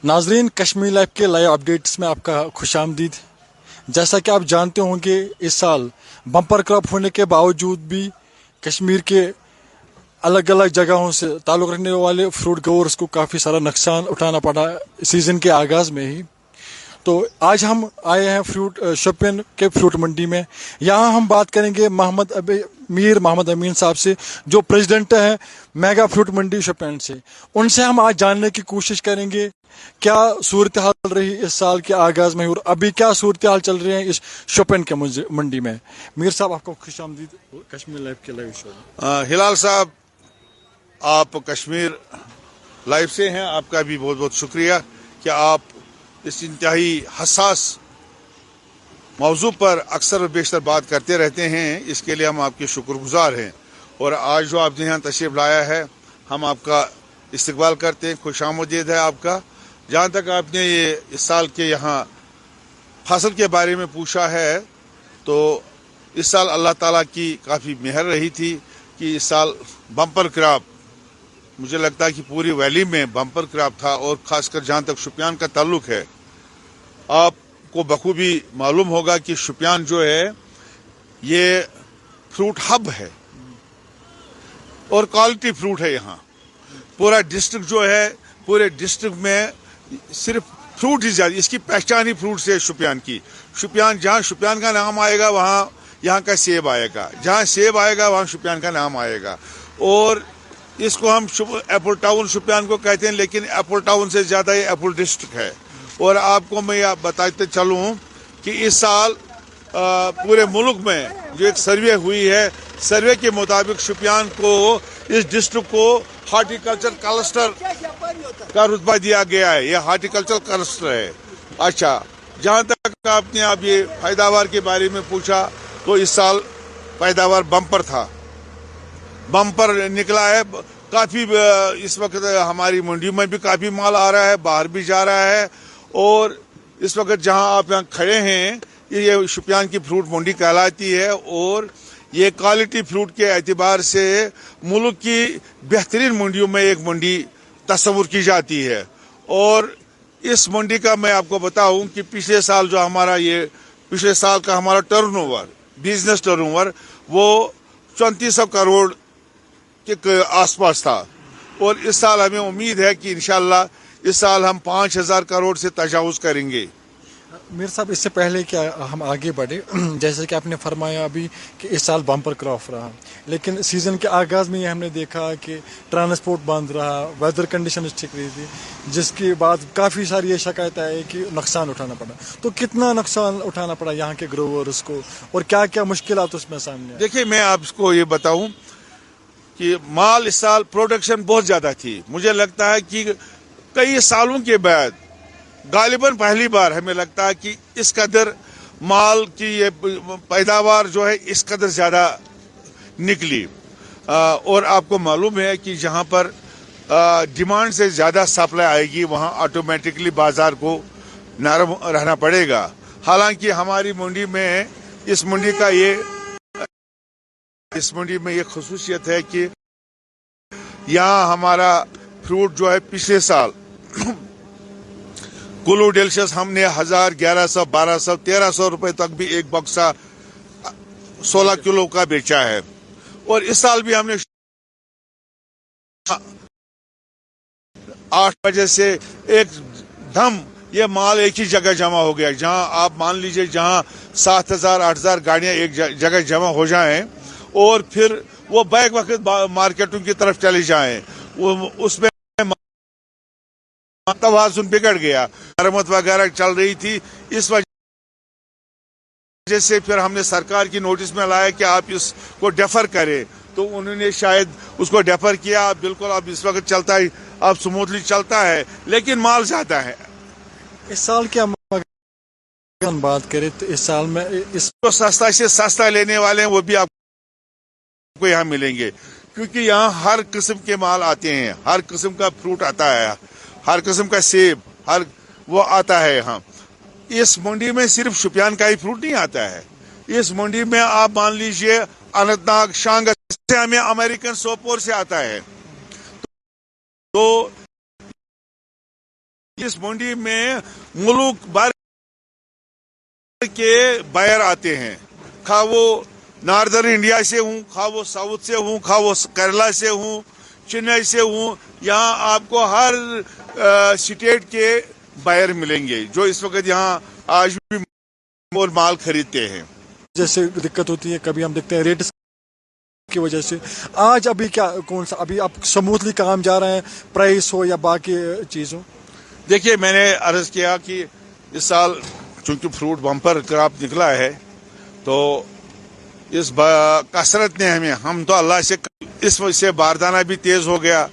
नाजरीन, कश्मीर लाइव के live updates में आपका खुश आमदीद। जैसा कि आप जानते होंगे, इस साल बम्पर क्रॉप होने के बावजूद भी कश्मीर के अलग अलग जगहों से ताल्लुक़ रखने वाले फ्रूट ग्रोअर्स को काफ़ी सारा नुकसान उठाना पड़ा सीज़न के आगाज़ में ही। तो आज हम आए हैं शोपियान के फ्रूट मंडी में। यहाँ हम बात करेंगे मीर मोहम्मद अमीन साहब से, जो प्रेसिडेंट हैं मेगा फ्रूट मंडी शोपियान से। उनसे हम आज जानने की कोशिश करेंगे क्या सूरत हाल रही इस साल के आगाज़ में और अभी क्या सूरत हाल चल रही है इस शोपियान के मंडी में। मीर साहब, आपको खुशामदीद कश्मीर लाइव के लाइव शो में। हिलाल साहब, आप कश्मीर लाइव से हैं, आपका भी बहुत बहुत शुक्रिया कि आप इस इंतहाई हसास मौजू पर अक्सर बेशतर बात करते रहते हैं। इसके लिए हम आपके शुक्रगुजार हैं और आज जो आपने यहाँ तशरीफ लाया है, हम आपका इस्तकबाल करते हैं। खुशामदीद है आपका। जहाँ तक आपने ये इस साल के यहाँ फसल के बारे में पूछा है, तो इस साल अल्लाह ताला की काफ़ी मेहर रही थी कि इस साल बम्पर क्रॉप, मुझे लगता है कि पूरी वैली में बम्पर क्रॉप था। और ख़ासकर जहाँ तक शुपियान का ताल्लुक है, आपको बखूबी मालूम होगा कि शुपियान जो है ये फ्रूट हब है और क्वालिटी फ्रूट है। यहाँ पूरा डिस्ट्रिक्ट जो है, पूरे डिस्ट्रिक्ट में सिर्फ फ्रूट ही ज़्यादा, इसकी पहचान ही फ्रूट से है शुपियान की। शुपियान, जहाँ शुपियान का नाम आएगा वहाँ यहाँ का सेब आएगा, जहाँ सेब आएगा वहाँ शुपियान का नाम आएगा। और इसको हम एप्पल टाउन शुपियान को कहते हैं, लेकिन एप्पल टाउन से ज़्यादा ये एप्पल डिस्ट्रिक्ट है। और आपको मैं बताते चलूँ कि इस साल पूरे मुल्क में जो एक सर्वे हुई है, सर्वे के मुताबिक शुपियान को, इस डिस्ट्रिक्ट को हार्टिकल्चर क्लस्टर का रुतबा दिया गया है। यह हार्टिकल्चर क्लस्टर है। अच्छा, जहाँ तक आपने अब ये पैदावार के बारे में पूछा, तो इस साल पैदावार बम्पर था, बम्पर निकला है। काफ़ी इस वक्त हमारी मंडी में भी काफ़ी माल आ रहा है, बाहर भी जा रहा है। और इस वक्त जहाँ आप यहाँ खड़े हैं, ये शुपियान की फ्रूट मंडी कहलाती है और ये क्वालिटी फ्रूट के एतबार से मुल्क की बेहतरीन मंडियों में एक मंडी तस्वुर की जाती है। और इस मंडी का मैं आपको बताऊं कि पिछले साल का हमारा टर्नओवर, बिजनेस टर्नओवर, वो 3400 करोड़ के आसपास था। और इस साल हमें उम्मीद है कि इंशाल्लाह इस साल हम 5000 करोड़ से तजावुज करेंगे। मीर साहब, इससे पहले क्या हम आगे बढ़े, जैसे कि आपने फरमाया अभी कि इस साल बम्पर क्रॉप रहा, लेकिन सीज़न के आगाज़ में ये हमने देखा कि ट्रांसपोर्ट बंद रहा, वेदर कंडीशन ठीक रही थी, जिसके बाद काफ़ी सारी ये शिकायत आई कि नुकसान उठाना पड़ा। तो कितना नुकसान उठाना पड़ा यहाँ के ग्रोवर्स को और क्या क्या मुश्किलात उसमें सामने? देखिए, मैं आपको ये बताऊँ कि माल इस साल प्रोडक्शन बहुत ज़्यादा थी। मुझे लगता है कि कई सालों के बाद गालिबन पहली बार हमें लगता है कि इस कदर माल की ये पैदावार जो है इस कदर ज़्यादा निकली। और आपको मालूम है कि जहाँ पर डिमांड से ज़्यादा सप्लाई आएगी, वहाँ ऑटोमेटिकली बाज़ार को नरम रहना पड़ेगा। हालांकि हमारी मंडी में, इस मंडी में ये खसूसियत है कि यहाँ हमारा फ्रूट जो है पिछले साल कुल्लू डेलिशियस हमने 1000, 1100, 1200, 1300 रुपए तक भी एक बक्सा 16 किलो का बेचा है। और इस साल भी हमने 8 बजे से एकदम ये माल एक ही जगह जमा हो गया। जहां आप मान लीजिए, जहां 7000, 8000 गाड़ियां एक जगह जमा हो जाएं और फिर वो बैक वक्त मार्केटों की तरफ चले जाएं, उसमें तवाज़ुन बिगड़ गया। मरम्मत वगैरह चल रही थी, इस वजह से फिर हमने सरकार की नोटिस में लाया कि आप इसको डेफर करें, तो उन्होंने शायद उसको डेफर किया। बिल्कुल अब इस वक्त चलता है, अब स्मूथली चलता है, लेकिन माल ज्यादा है। इस साल क्या बात करें तो इस साल में इसको सस्ता से सस्ता लेने वाले हैं वो भी आपको यहाँ मिलेंगे, क्योंकि यहाँ हर किस्म के माल आते हैं, हर किस्म का फ्रूट आता है, हर किस्म का सेब वो आता है यहाँ। इस मंडी में सिर्फ शुपियान का ही फ्रूट नहीं आता है। इस मंडी में आप मान लीजिए अनंतनाग, शांगा से हमें अमेरिकन सोपोर से आता है। तो इस मंडी में मुल्क भर के बायर आते हैं, खा वो नॉर्दर्न इंडिया से हूँ, खा वो साउथ से हूँ, खा वो केरला से हूँ, चेन्नई से हूँ। यहाँ आपको हर स्टेट के बायर मिलेंगे जो इस वक्त यहाँ आज भी और माल खरीदते हैं। जैसे दिक्कत होती है, कभी हम देखते हैं रेट की वजह से। आज अभी क्या कौन सा अभी आप स्मूथली काम जा रहे हैं, प्राइस हो या बाकी चीज़ हो? देखिए, मैंने अर्ज किया कि इस साल चूंकि फ्रूट बम्पर क्रॉप निकला है, तो इस कसरत ने हम तो अल्लाह से इस वजह से बारदाना भी तेज हो गया,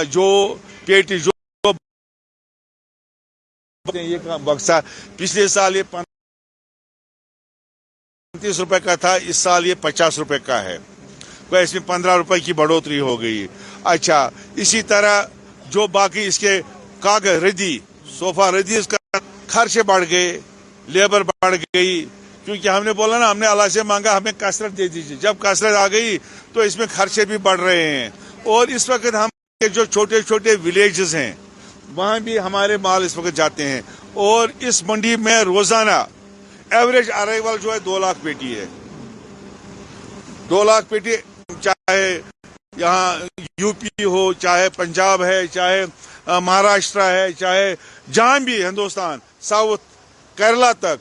जो पेटी जो ये बक्सा पिछले साल ये 35 रुपए का था, इस साल ये 50 रुपए का है, तो इसमें 15 रुपए की बढ़ोतरी हो गई। अच्छा, इसी तरह जो बाकी इसके कागज रद्दी सोफा रद्दी इसका खर्चे बढ़ गए, लेबर बढ़ गई, क्योंकि हमने बोला ना, हमने अल्लाह से मांगा हमें कसरत दे दीजिए। जब कसरत आ गई तो इसमें खर्चे भी बढ़ रहे हैं। और इस वक्त हम जो छोटे छोटे विलेजेस हैं वहाँ भी हमारे माल इस वक्त जाते हैं, और इस मंडी में रोजाना एवरेज अराइवल जो है 2 लाख पेटी है। 2 लाख पेटी, चाहे यहाँ यूपी हो, चाहे पंजाब है, चाहे महाराष्ट्र है, चाहे जहाँ भी हिंदुस्तान, साउथ केरला तक,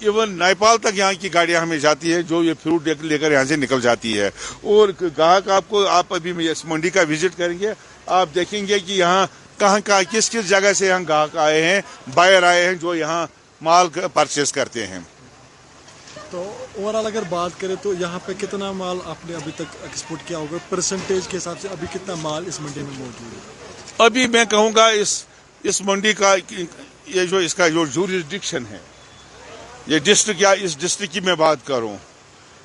इवन नेपाल तक यहाँ की गाड़ियाँ हमें जाती है, जो ये फ्रूट लेकर यहाँ से निकल जाती है। और ग्राहक आप अभी इस मंडी का विजिट करेंगे, आप देखेंगे कि यहाँ कहाँ किस किस जगह से यहाँ ग्राहक आए हैं, बायर आए हैं जो यहाँ माल परचेस करते हैं। तो ओवरऑल अगर बात करें तो यहाँ पे कितना माल आपने अभी तक एक्सपोर्ट किया होगा, परसेंटेज के हिसाब से अभी कितना माल इस मंडी में मौजूद है? अभी मैं कहूँगा इस मंडी का ये जो इसका जो जूरिसडिक्शन है, ये डिस्ट्रिक्ट, या इस डिस्ट्रिक्ट की मैं बात करूँ,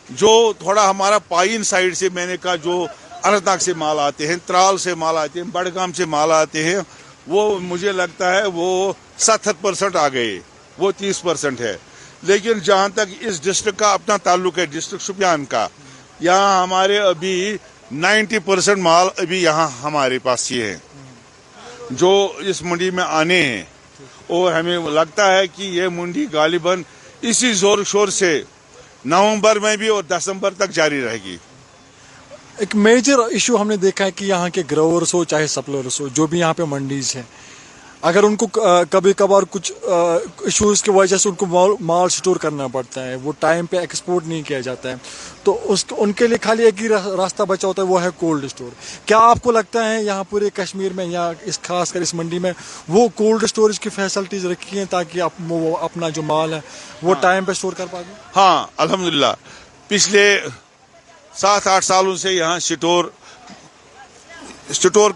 जो थोड़ा हमारा पाइन साइड से मैंने कहा जो अनंतनाग से माल आते हैं, त्राल से माल आते हैं, बड़गाम से माल आते हैं, वो मुझे लगता है वो 70% आ गए, वो 30% है। लेकिन जहाँ तक इस डिस्ट्रिक्ट का अपना ताल्लुक है, डिस्ट्रिक्ट शोपियान का, यहाँ हमारे अभी 90% माल अभी यहाँ हमारे पास ही है जो इस मंडी में आने हैं। और हमें लगता है कि ये मंडी गालिबन इसी जोर शोर से नवंबर में भी और दिसंबर तक जारी रहेगी। एक मेजर इशू हमने देखा है कि यहाँ के ग्रोवर्स हो चाहे सप्लायर्स हो, जो भी यहाँ पे मंडीज हैं, अगर उनको कभी कभार कुछ इश्यूज की वजह से उनको माल स्टोर करना पड़ता है, वो टाइम पे एक्सपोर्ट नहीं किया जाता है, तो उनके लिए खाली एक ही रास्ता बचा होता है, वो है कोल्ड स्टोर। क्या आपको लगता है यहाँ पूरे कश्मीर में या इस खासकर इस मंडी में वो कोल्ड स्टोरेज की फैसिलिटीज रखी हैं ताकि वो अपना जो माल है वो टाइम पे स्टोर कर पाए? हाँ, अल्हम्दुलिल्लाह, पिछले 7-8 सालों से यहाँ स्टोर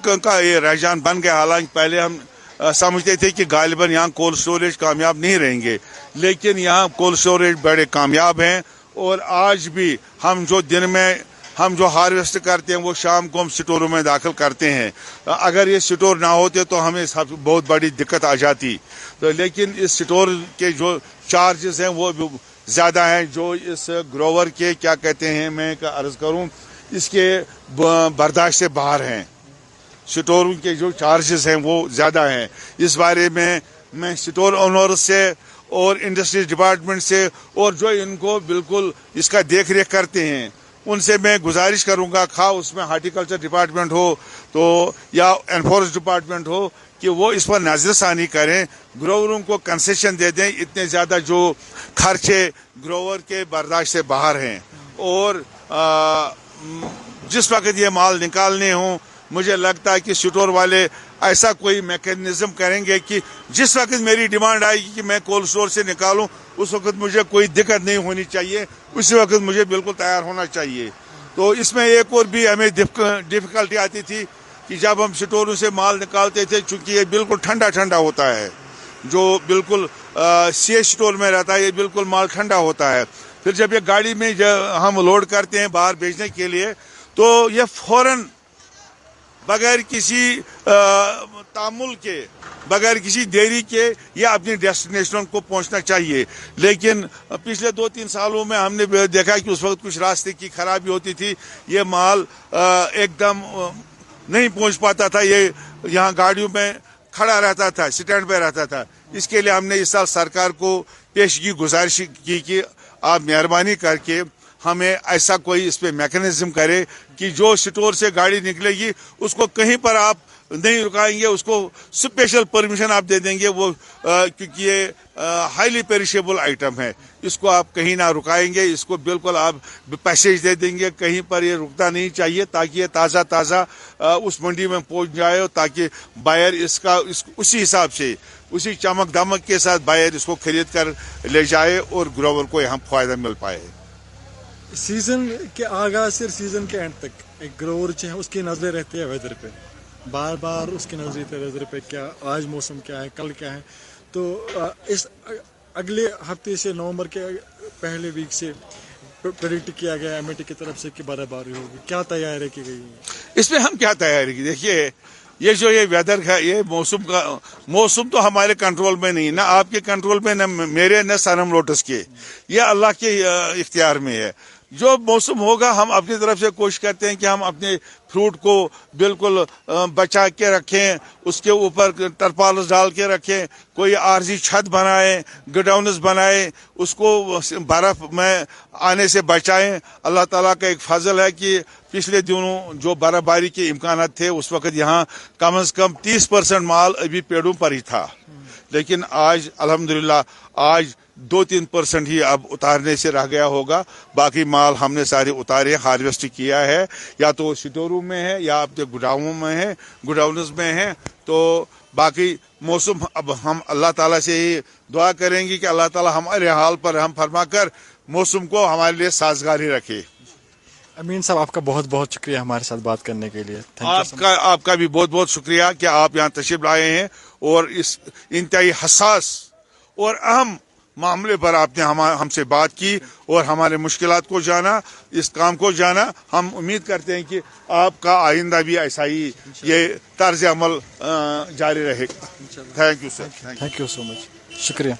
का ये रुझान बन गया। हालांकि पहले हम समझते थे कि गालिबन यहाँ कोल्ड स्टोरेज कामयाब नहीं रहेंगे, लेकिन यहाँ कोल्ड स्टोरेज बड़े कामयाब हैं। और आज भी हम जो दिन में हम जो हार्वेस्ट करते हैं वो शाम को हम स्टोरों में दाखिल करते हैं। अगर ये स्टोर ना होते तो हमें बहुत बड़ी दिक्कत आ जाती। तो लेकिन इस स्टोर के जो चार्जेस हैं वो ज़्यादा हैं, जो इस ग्रोवर के क्या कहते हैं, मैं अर्ज़ करूँ, इसके बर्दाश्त से बाहर हैं। स्टोर के जो चार्जेस हैं वो ज़्यादा हैं। इस बारे में मैं स्टोर ओनर से और इंडस्ट्रीज डिपार्टमेंट से और जो इनको बिल्कुल इसका देख रेख करते हैं उनसे मैं गुजारिश करूंगा, खा उसमें हार्टिकल्चर डिपार्टमेंट हो तो या एनफोर्स डिपार्टमेंट हो, कि वो इस पर नजरसानी करें, ग्रोवरों को कंसेशन दे दें। इतने ज़्यादा जो खर्चे ग्रोवर के बर्दाश्त से बाहर हैं। और जिस वक्त ये माल निकालने हों, मुझे लगता है कि स्टोर वाले ऐसा कोई मैकेनिज्म करेंगे कि जिस वक्त मेरी डिमांड आएगी कि मैं कोल्ड स्टोर से निकालूं, उस वक्त मुझे कोई दिक्कत नहीं होनी चाहिए, उसी वक्त मुझे बिल्कुल तैयार होना चाहिए। तो इसमें एक और भी हमें डिफिकल्टी आती थी कि जब हम स्टोरों से माल निकालते थे, चूंकि ये बिल्कुल ठंडा ठंडा होता है, जो बिल्कुल सीएच स्टोर में रहता है, ये बिल्कुल माल ठंडा होता है। फिर जब ये गाड़ी में हम लोड करते हैं बाहर भेजने के लिए, तो ये फौरन बगैर किसी तामुल के, बगैर किसी देरी के ये अपनी डेस्टिनेशन को पहुंचना चाहिए। लेकिन पिछले 2-3 सालों में हमने देखा कि उस वक्त कुछ रास्ते की खराबी होती थी, ये माल एकदम नहीं पहुंच पाता था, ये यहाँ गाड़ियों में खड़ा रहता था, स्टैंड पे रहता था। इसके लिए हमने इस साल सरकार को पेशगी गुजारिश की कि आप मेहरबानी करके हमें ऐसा कोई इस पे मैकेनिज्म करे कि जो स्टोर से गाड़ी निकलेगी उसको कहीं पर आप नहीं रुकाएंगे, उसको स्पेशल परमिशन आप दे देंगे, वो क्योंकि ये हाईली पेरिशेबल आइटम है, इसको आप कहीं ना रुकाएंगे, इसको बिल्कुल आप पैसेज दे देंगे, कहीं पर ये रुकना नहीं चाहिए ताकि ये ताज़ा ताज़ा उस मंडी में पहुंच जाए, ताकि बायर उसी हिसाब से उसी चमक दमक के साथ बायर इसको खरीद कर ले जाए और ग्रोवर को यहाँ फायदा मिल पाए। सीजन के आगाज से सीजन के एंड तक एक ग्रोवर जो है उसकी नजरें रहती है वेदर पे, बार बार उसकी नजर रहती है वेदर पे, क्या आज मौसम क्या है, कल क्या है। तो इस अगले हफ्ते से नवंबर के पहले वीक से प्रेडिक्ट किया गया एमएटी की तरफ से कि बर्फबारी होगी, क्या तैयारी की गई है इसमें? हम क्या तैयारी की, देखिए ये जो ये वेदर है, ये मौसम तो हमारे कंट्रोल में नहीं, ना आपके कंट्रोल में, न मेरे न सनम लोटस के, ये अल्लाह के इख्तियार में है। जो मौसम होगा हम अपनी तरफ से कोशिश करते हैं कि हम अपने फ्रूट को बिल्कुल बचा के रखें, उसके ऊपर तरपाल डाल के रखें, कोई आरजी छत बनाएं, गोडाउन्स बनाएं, उसको बर्फ में आने से बचाएं। अल्लाह ताला का एक फजल है कि पिछले दिनों जो बर्फबारी के इम्कान थे उस वक्त यहाँ कम से कम 30% माल अभी पेड़ों पर ही था, लेकिन आज अल्हम्दुलिल्लाह आज 2-3% ही अब उतारने से रह गया होगा, बाकी माल हमने सारे उतारे, हार्वेस्ट किया है, या तो स्टोरों में है या अपने गोडाउन्स में है। तो बाकी मौसम अब हम अल्लाह ताला से ही दुआ करेंगे कि अल्लाह ताला हमारे हाल पर हम फरमा कर मौसम को हमारे लिए साजगारी रखे। अमीन साहब, आपका बहुत बहुत शुक्रिया हमारे साथ बात करने के लिए। आपका भी बहुत बहुत शुक्रिया कि आप यहाँ तशरीफ लाए हैं और इस इंतहाई हसास और अहम मामले पर आपने हमसे बात की और हमारे मुश्किलात को जाना, इस काम को जाना। हम उम्मीद करते हैं कि आपका आइंदा भी ऐसा ही ये तर्ज अमल जारी रहेगा। Thank you sir, thank you so much, शुक्रिया।